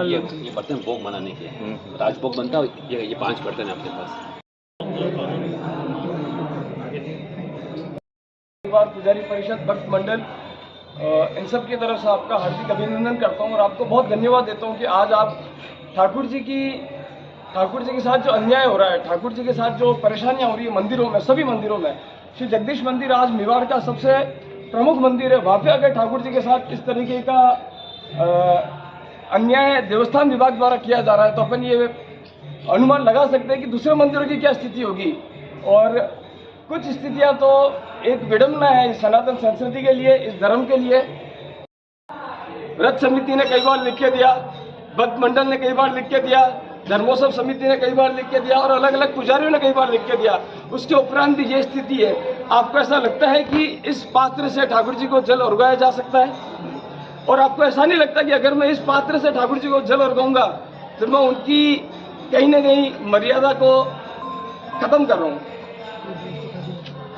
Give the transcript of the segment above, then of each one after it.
ये बर्तन भोग मनाने के राज भोग बनता है, ये 5 बर्तन है अपने पास। पुजारी परिषद भक्त मंडल इन सब की तरफ से आपका हार्दिक अभिनंदन करता हूं और आपको बहुत धन्यवाद देता हूं कि आज आप ठाकुर जी के साथ जो अन्याय हो रहा है, ठाकुर जी के साथ जो परेशानियां हो रही है मंदिरों में, सभी मंदिरों में, श्री जगदीश मंदिर आज मेवाड़ का सबसे प्रमुख मंदिर है। वहाँ पे अगर ठाकुर जी के साथ इस तरीके का अन्याय देवस्थान विभाग द्वारा किया जा रहा है तो अपन ये अनुमान लगा सकते हैं कि दूसरे मंदिरों की क्या स्थिति होगी। और कुछ स्थितियां तो एक विडंबना है इस सनातन संस्कृति के लिए, इस धर्म के लिए। रथ समिति ने कई बार लिख के दिया, भक्त मंडल ने कई बार लिख के दिया, धर्मोत्सव समिति ने कई बार लिख के दिया और अलग अलग पुजारियों ने कई बार लिख के दिया। उसके उपरांत भी ये स्थिति है। आपको ऐसा लगता है कि इस पात्र से ठाकुर जी को जल उर्गाया जा सकता है? और आपको ऐसा नहीं लगता कि अगर मैं इस पात्र से ठाकुर जी को जल उर्गाऊंगा तो मैं उनकी कहीं ना कहीं मर्यादा को खत्म कर रहा हूं?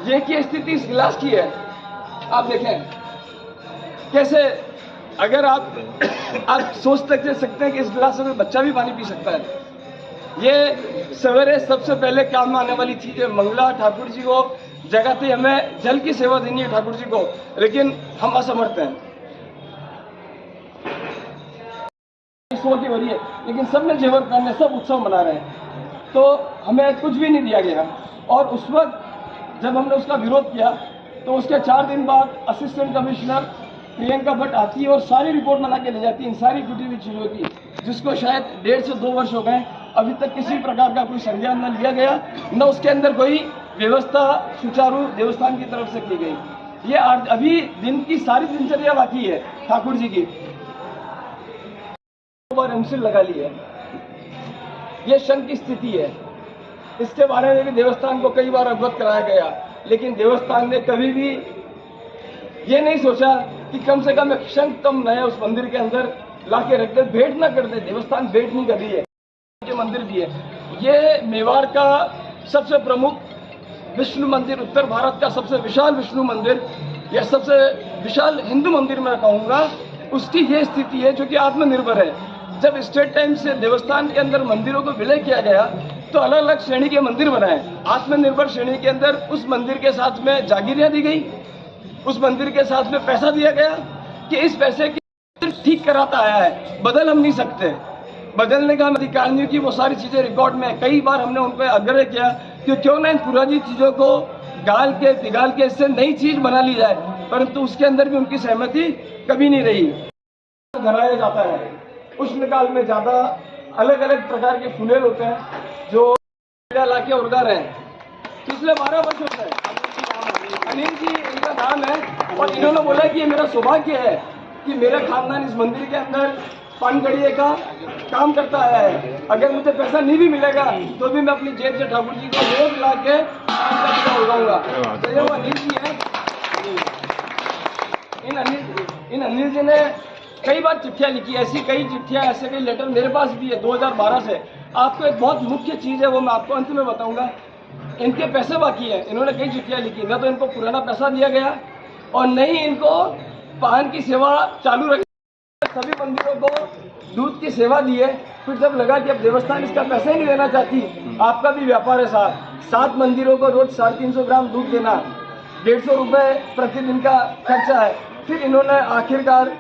ये की स्थिति इस गिलास की है। आप देखें कैसे, अगर आप सोच सकते हैं कि इस गिलास से कोई बच्चा भी पानी पी सकता है। ये सवेरे सबसे पहले काम में आने वाली चीज है। मंगला ठाकुर जी को जगह थी, हमें जल की सेवा देनी है ठाकुर जी को, लेकिन हम असमर्थ हैं। की हो रही है लेकिन सब ने जेवर पहने, सब उत्सव मना रहे हैं, तो हमें कुछ भी नहीं दिया गया। और उस वक्त जब हमने उसका विरोध किया तो उसके 4 दिन बाद असिस्टेंट कमिश्नर प्रियंका भट्ट आती है और सारी रिपोर्ट बना के ले जाती है इन सारी टूटी हुई चीजों की, जिसको शायद 1.5 से 2 वर्ष हो गए, अभी तक किसी प्रकार का कोई संज्ञान न लिया गया, न उसके अंदर कोई व्यवस्था सुचारू देवस्थान की तरफ से की गई। ये अभी दिन की सारी दिनचर्या बाकी है ठाकुर जी की। एमसील लगा ली है, ये शंक की स्थिति है। इसके बारे में भी देवस्थान को कई बार अवगत कराया गया, लेकिन देवस्थान ने कभी भी ये नहीं सोचा कि कम से कम एक शंख कम नया उस मंदिर के अंदर लाके रख दे, भेंट ना कर दे। देवस्थान भेंट नहीं कर रही है, ये मंदिर भी है। ये मेवाड़ का सबसे प्रमुख विष्णु मंदिर, उत्तर भारत का सबसे विशाल विष्णु मंदिर या सबसे विशाल हिंदू मंदिर मैं कहूँगा, उसकी ये स्थिति है जो कि आत्मनिर्भर है। जब स्टेट टाइम से देवस्थान के अंदर मंदिरों को विलय किया गया तो अलग अलग श्रेणी के मंदिर बनाए। आत्मनिर्भर श्रेणी के अंदर उस मंदिर के साथ में जागीरियां दी गई, उस मंदिर के साथ में पैसा दिया गया कि इस पैसे की ठीक कराता आया है, बदल हम नहीं सकते। बदलने का अधिकारियों की वो सारी चीजें रिकॉर्ड में, कई बार हमने उन पर आग्रह किया कि क्यों ना इन पुरानी चीजों को गाल के पिघाल के इससे नई चीज बना ली जाए, परंतु उसके अंदर भी उनकी सहमति कभी नहीं रही। धराया जाता है उष्णकाल में, ज्यादा अलग अलग प्रकार के फुलेल होते हैं जो लाके उगा रहे हैं पिछले 12 वर्षों से। अनिल जी इनका नाम है और इन्होंने बोला कि ये मेरा सौभाग्य है कि मेरा खानदान इस मंदिर के अंदर पानगड़िए का काम करता आया है। अगर मुझे पैसा नहीं भी मिलेगा तो भी मैं अपनी जेब से ठाकुर जी को रोज ला के उगाऊंगा। तो ये वो अनिल जी है। इन अनिल जी ने कई बार चिट्ठियां लिखी, ऐसी कई चिट्ठियां, ऐसे कई लेटर मेरे पास भी है 2012 से। आपको एक बहुत मुख्य चीज है वो मैं आपको अंत में बताऊंगा। इनके पैसे बाकी है, इन्होंने कई चिट्ठियां लिखी, न तो इनको पुराना पैसा दिया गया और न ही इनको पान की सेवा चालू रखी। सभी मंदिरों को दूध की सेवा दी है, फिर जब लगा कि अब देवस्थान इसका पैसा ही नहीं देना चाहती, आपका भी व्यापार है साहब, 7 मंदिरों को रोज 350 ग्राम दूध देना, 150 रुपये प्रतिदिन का खर्चा है। फिर इन्होंने आखिरकार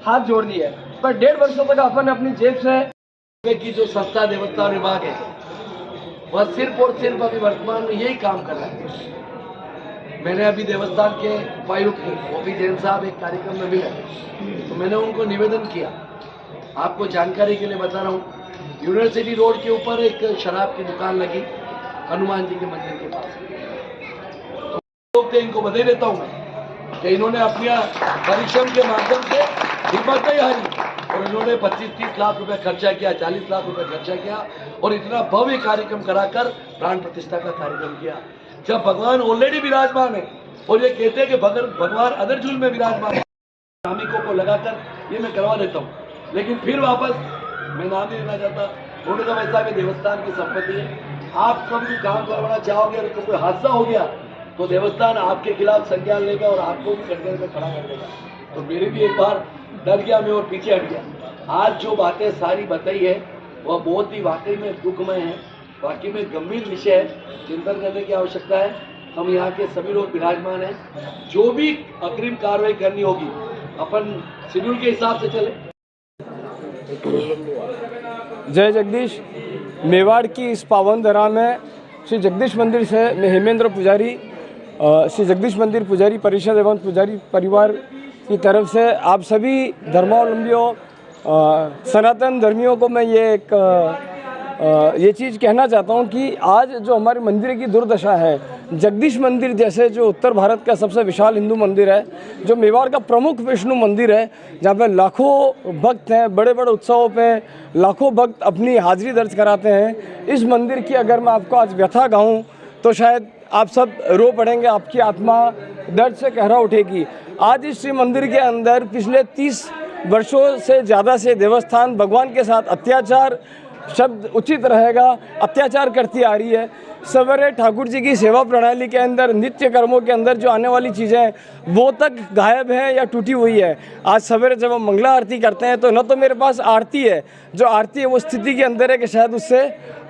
हाथ जोड़ दिए, पर 1.5 वर्षों तक अपन अपनी जेब से की जो संस्था देवस्थान विभाग है वह सिर्फ और सिर्फ अभी वर्तमान में यही काम कर रहा है। मैंने अभी देवस्थान के उपायुक्त ओपी जैन साहब एक कार्यक्रम में मिले तो मैंने उनको निवेदन किया, आपको जानकारी के लिए बता रहा हूँ, यूनिवर्सिटी रोड के ऊपर एक शराब की दुकान लगी हनुमान जी के मंदिर के पास। तो इनको बधाई देता हूँ कि इन्होंने अपने परिश्रम के माध्यम से हिम्मत नहीं हारी और और इन्होंने 25-30 लाख रुपए खर्चा किया, 40 लाख रुपए खर्चा किया और इतना भव्य कार्यक्रम कराकर प्राण प्रतिष्ठा का कार्यक्रम किया। जब भगवान ऑलरेडी विराजमान है और ये कहते हैं कि भगवान अदरझूल में विराजमान है, श्रामिकों को लगाकर ये मैं करवा लेता हूँ, लेकिन फिर वापस मैं नाम नहीं लेना चाहता, उन्होंने कहा ऐसा भी देवस्थान की संपत्ति है, आप कभी भी काम करवाना चाहोगे और कोई हादसा हो गया तो देवस्थान आपके खिलाफ संज्ञान लेगा और आपको भी कटघरे में खड़ा कर देगा। तो मेरे भी एक बार डर गया मैं और पीछे हट गया। आज जो बातें सारी बताई है वह बहुत ही वाकई में दुखमय है, वाकई में गंभीर विषय है, चिंतन करने की आवश्यकता है। हम यहाँ के सभी लोग विराजमान हैं, जो भी अग्रिम कार्रवाई करनी होगी अपन शेड्यूल के हिसाब से चले। जय जगदीश। मेवाड़ की इस पावन धरा में श्री जगदीश मंदिर से मैं हेमेंद्र पुजारी, श्री जगदीश मंदिर पुजारी परिषद एवं पुजारी परिवार की तरफ से आप सभी धर्मावलंबियों, सनातन धर्मियों को मैं ये चीज़ कहना चाहता हूँ कि आज जो हमारे मंदिर की दुर्दशा है, जगदीश मंदिर जैसे जो उत्तर भारत का सबसे विशाल हिंदू मंदिर है, जो मेवाड़ का प्रमुख विष्णु मंदिर है, जहाँ पे लाखों भक्त हैं, बड़े बड़े उत्सवों पे लाखों भक्त अपनी हाजिरी दर्ज कराते हैं, इस मंदिर की अगर मैं आपको आज व्यथा गाऊँ तो शायद आप सब रो पड़ेंगे, आपकी आत्मा दर्द से कहरा उठेगी। आज इस श्री मंदिर के अंदर पिछले 30 वर्षों से ज़्यादा से देवस्थान भगवान के साथ अत्याचार शब्द उचित रहेगा, अत्याचार करती आ रही है। सवेरे ठाकुर जी की सेवा प्रणाली के अंदर, नित्य कर्मों के अंदर जो आने वाली चीज़ें वो तक गायब है या टूटी हुई है। आज सवेरे जब हम मंगला आरती करते हैं तो न तो मेरे पास आरती है, जो आरती है वो स्थिति के अंदर है कि शायद उससे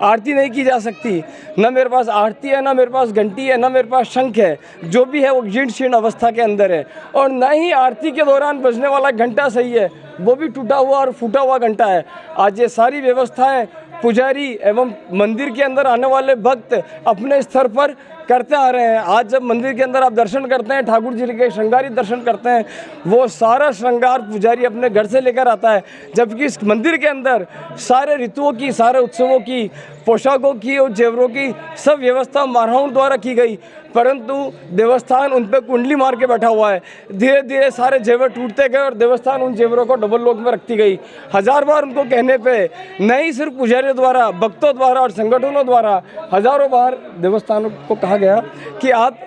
आरती नहीं की जा सकती, न मेरे पास आरती है, न मेरे पास घंटी है, न मेरे पास शंख है, जो भी है वो जीर्ण शीर्ण अवस्था के अंदर है। और न ही आरती के दौरान बजने वाला घंटा सही है, वो भी टूटा हुआ और फूटा हुआ घंटा है। आज ये सारी व्यवस्थाएं पुजारी एवं मंदिर के अंदर आने वाले भक्त अपने स्तर पर करते आ रहे हैं। आज जब मंदिर के अंदर आप दर्शन करते हैं, ठाकुर जी के श्रृंगारी दर्शन करते हैं, वो सारा श्रृंगार पुजारी अपने घर से लेकर आता है, जबकि इस मंदिर के अंदर सारे ऋतुओं की, सारे उत्सवों की, पोशाकों की और जेवरों की सब व्यवस्था महाराओं द्वारा की गई, परंतु देवस्थान उन पर कुंडली मार के बैठा हुआ है। धीरे धीरे सारे जेवर टूटते गए और देवस्थान उन जेवरों को डबल लॉक में रखती गई। हजार बार उनको कहने पे नहीं सिर्फ पुजारियों द्वारा, भक्तों द्वारा और संगठनों द्वारा हजारों बार देवस्थानों को कहा गया कि आप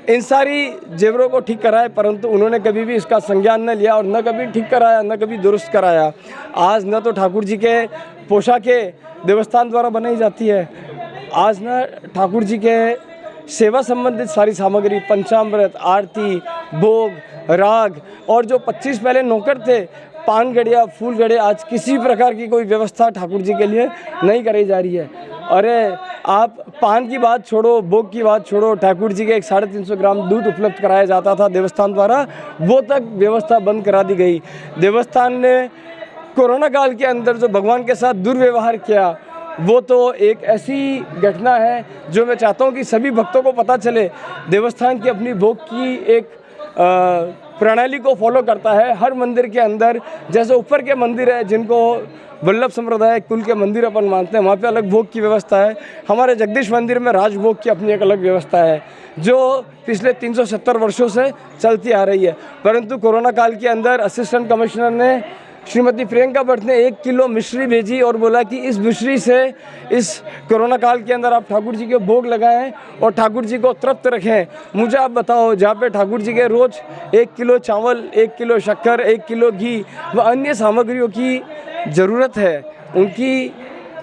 इन सारी जेवरों को ठीक कराए, परंतु उन्होंने कभी भी इसका संज्ञान न लिया और न कभी ठीक कराया, न कभी दुरुस्त कराया। आज न तो ठाकुर जी के पोशाकें देवस्थान द्वारा बनाई जाती है, आज न ठाकुर जी के सेवा संबंधित सारी सामग्री, पंचामृत, आरती, भोग, राग और जो 25 पहले नौकर थे, पान गड़िया, फूल गड़े, आज किसी प्रकार की कोई व्यवस्था ठाकुर जी के लिए नहीं कराई जा रही है। अरे आप पान की बात छोड़ो, भोग की बात छोड़ो, ठाकुर जी के 350 ग्राम दूध उपलब्ध कराया जाता था देवस्थान द्वारा, वो तक व्यवस्था बंद करा दी गई। देवस्थान ने कोरोना काल के अंदर जो भगवान के साथ दुर्व्यवहार किया, वो तो एक ऐसी घटना है जो मैं चाहता हूँ कि सभी भक्तों को पता चले। देवस्थान की अपनी भोग की एक प्रणाली को फॉलो करता है। हर मंदिर के अंदर, जैसे ऊपर के मंदिर है जिनको वल्लभ संप्रदाय कुल के मंदिर अपन मानते हैं, वहाँ पे अलग भोग की व्यवस्था है। हमारे जगदीश मंदिर में राजभोग की अपनी एक अलग व्यवस्था है जो पिछले 370 वर्षों से चलती आ रही है। परंतु कोरोना काल के अंदर असिस्टेंट कमिश्नर ने श्रीमती प्रियंका भट्ट ने 1 किलो मिश्री भेजी और बोला कि इस मिश्री से इस कोरोना काल के अंदर आप ठाकुर जी के भोग लगाएं और ठाकुर जी को तृप्त रखें। मुझे आप बताओ, जहाँ पे ठाकुर जी के रोज़ 1 किलो चावल, 1 किलो शक्कर, 1 किलो घी व अन्य सामग्रियों की ज़रूरत है, उनकी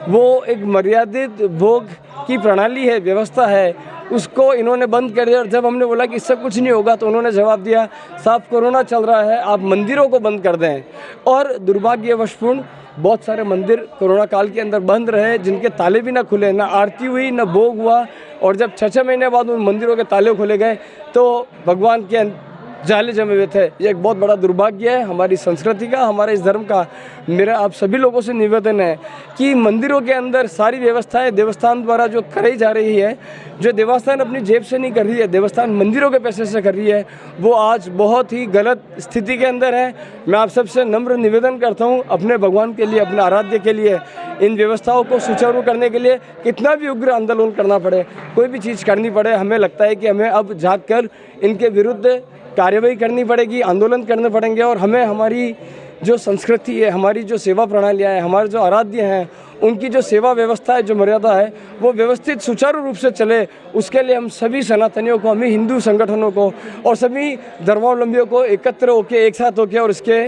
वो एक मर्यादित भोग की प्रणाली है, व्यवस्था है, उसको इन्होंने बंद कर दिया। और जब हमने बोला कि इससे कुछ नहीं होगा तो उन्होंने जवाब दिया, साहब कोरोना चल रहा है, आप मंदिरों को बंद कर दें। और दुर्भाग्यवशपूर्ण बहुत सारे मंदिर कोरोना काल के अंदर बंद रहे, जिनके ताले भी ना खुले, ना आरती हुई, ना भोग हुआ। और जब 6-6 महीने बाद उन मंदिरों के ताले खोले गए तो भगवान के जाले जमे हुए थे। ये एक बहुत बड़ा दुर्भाग्य है हमारी संस्कृति का, हमारे इस धर्म का। मेरा आप सभी लोगों से निवेदन है कि मंदिरों के अंदर सारी व्यवस्थाएं देवस्थान द्वारा जो कराई जा रही है, जो देवस्थान अपनी जेब से नहीं कर रही है, देवस्थान मंदिरों के पैसे से कर रही है, वो आज बहुत ही गलत स्थिति के अंदर है। मैं आप सबसे नम्र निवेदन करता हूँ, अपने भगवान के लिए, अपने आराध्य के लिए, इन व्यवस्थाओं को सुचारू करने के लिए कितना भी उग्र आंदोलन करना पड़े, कोई भी चीज़ करनी पड़े, हमें लगता है कि हमें अब जाग कर इनके विरुद्ध कार्यवाही करनी पड़ेगी, आंदोलन करने पड़ेंगे और हमें हमारी जो संस्कृति है, हमारी जो सेवा प्रणालियाँ हैं, हमारे जो आराध्य हैं, उनकी जो सेवा व्यवस्था है, जो मर्यादा है, वो व्यवस्थित सुचारू रूप से चले, उसके लिए हम सभी सनातनियों को, हमें हिंदू संगठनों को और सभी धर्मावलंबियों को एकत्र होकर, एक साथ होकर और इसके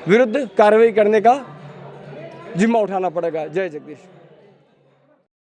विरुद्ध कार्रवाई करने का जिम्मा उठाना पड़ेगा। जय जगदीश।